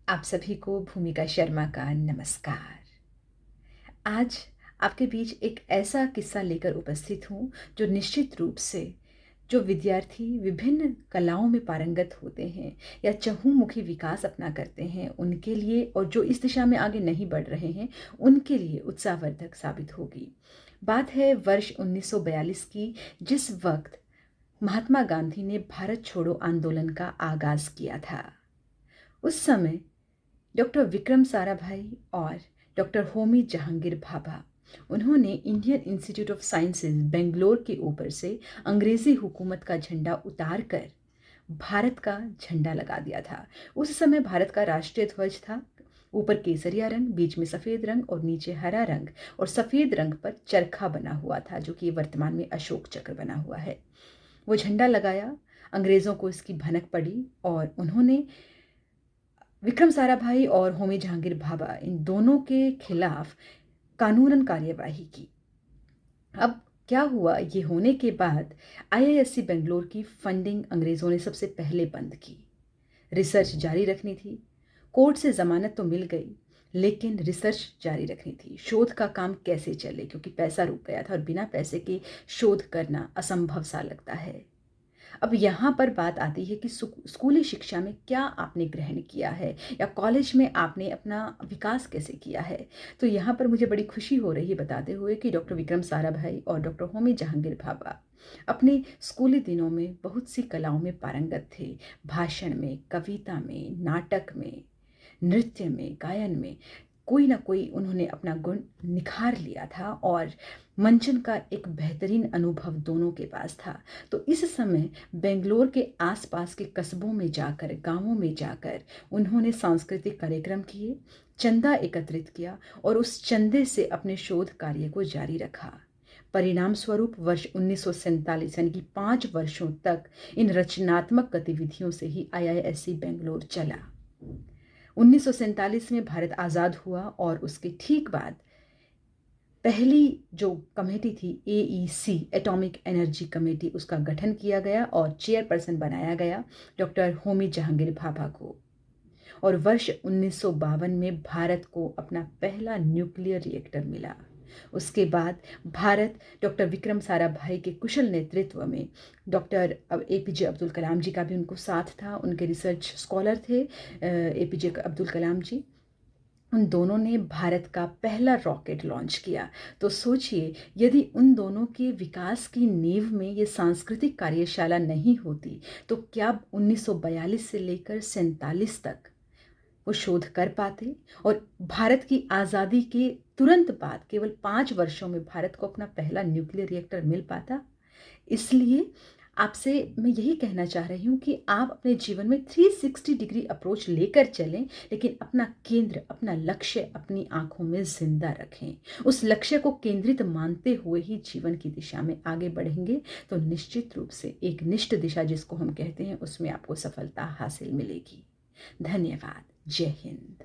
आप सभी को भूमिका शर्मा का नमस्कार। आज आपके बीच एक ऐसा किस्सा लेकर उपस्थित हूँ जो निश्चित रूप से जो विद्यार्थी विभिन्न कलाओं में पारंगत होते हैं या चहुमुखी विकास अपना करते हैं उनके लिए, और जो इस दिशा में आगे नहीं बढ़ रहे हैं उनके लिए उत्साहवर्धक साबित होगी। बात है वर्ष 1942 की, जिस वक्त महात्मा गांधी ने भारत छोड़ो आंदोलन का आगाज किया था। उस समय डॉक्टर विक्रम साराभाई और डॉक्टर होमी जहांगीर भाभा, उन्होंने Indian institute of sciences Bangalore के ऊपर से अंग्रेजी हुकूमत का झंडा उतार कर भारत का झंडा लगा दिया था। उस समय भारत का राष्ट्रीय ध्वज था, ऊपर केसरिया रंग, बीच में सफ़ेद रंग और नीचे हरा रंग, और सफ़ेद रंग पर चरखा बना हुआ था जो कि वर्तमान में अशोक चक्र बना हुआ है। वो झंडा लगाया, अंग्रेज़ों को इसकी भनक पड़ी और उन्होंने विक्रम साराभाई और होमी जहांगीर भाभा, इन दोनों के खिलाफ कानूनन कार्यवाही की। अब क्या हुआ, ये होने के बाद आईआईएससी बेंगलोर की फंडिंग अंग्रेज़ों ने सबसे पहले बंद की। रिसर्च जारी रखनी थी। कोर्ट से ज़मानत तो मिल गई, लेकिन रिसर्च जारी रखनी थी। शोध का काम कैसे चले, क्योंकि पैसा रुक गया था और बिना पैसे के शोध करना असंभव सा लगता है। अब यहाँ पर बात आती है कि स्कूली शिक्षा में क्या आपने ग्रहण किया है या कॉलेज में आपने अपना विकास कैसे किया है। तो यहाँ पर मुझे बड़ी खुशी हो रही है बताते हुए कि डॉक्टर विक्रम साराभाई और डॉक्टर होमी जहांगीर भाभा अपने स्कूली दिनों में बहुत सी कलाओं में पारंगत थे। भाषण में, कविता में, नाटक में, नृत्य में, गायन में कोई ना कोई उन्होंने अपना गुण निखार लिया था और मंचन का एक बेहतरीन अनुभव दोनों के पास था। तो इस समय बेंगलोर के आसपास के कस्बों में जाकर, गांवों में जाकर उन्होंने सांस्कृतिक कार्यक्रम किए, चंदा एकत्रित किया और उस चंदे से अपने शोध कार्य को जारी रखा। परिणाम स्वरूप वर्ष 1947 यानी कि 5 वर्षों तक इन रचनात्मक गतिविधियों से ही आईआईएससी बेंगलोर चला। 1947 में भारत आज़ाद हुआ और उसके ठीक बाद पहली जो कमेटी थी एईसी, एटॉमिक एनर्जी कमेटी, उसका गठन किया गया और चेयरपर्सन बनाया गया डॉक्टर होमी जहांगीर भाभा को। और वर्ष 1952 में भारत को अपना पहला न्यूक्लियर रिएक्टर मिला। उसके बाद भारत डॉक्टर विक्रम साराभाई के कुशल नेतृत्व में, डॉक्टर एपीजे अब्दुल कलाम जी का भी उनको साथ था, उनके रिसर्च स्कॉलर थे एपीजे अब्दुल कलाम जी, उन दोनों ने भारत का पहला रॉकेट लॉन्च किया। तो सोचिए, यदि उन दोनों के विकास की नींव में ये सांस्कृतिक कार्यशाला नहीं होती तो क्या 1942 से लेकर 47 तक वो शोध कर पाते और भारत की आज़ादी के तुरंत बाद केवल 5 वर्षों में भारत को अपना पहला न्यूक्लियर रिएक्टर मिल पाता। इसलिए आपसे मैं यही कहना चाह रही हूँ कि आप अपने जीवन में 360 डिग्री अप्रोच लेकर चलें, लेकिन अपना केंद्र, अपना लक्ष्य अपनी आंखों में जिंदा रखें। उस लक्ष्य को केंद्रित मानते हुए ही जीवन की दिशा में आगे बढ़ेंगे तो निश्चित रूप से एक निष्ठ दिशा जिसको हम कहते हैं, उसमें आपको सफलता हासिल मिलेगी। धन्यवाद। जय हिंद।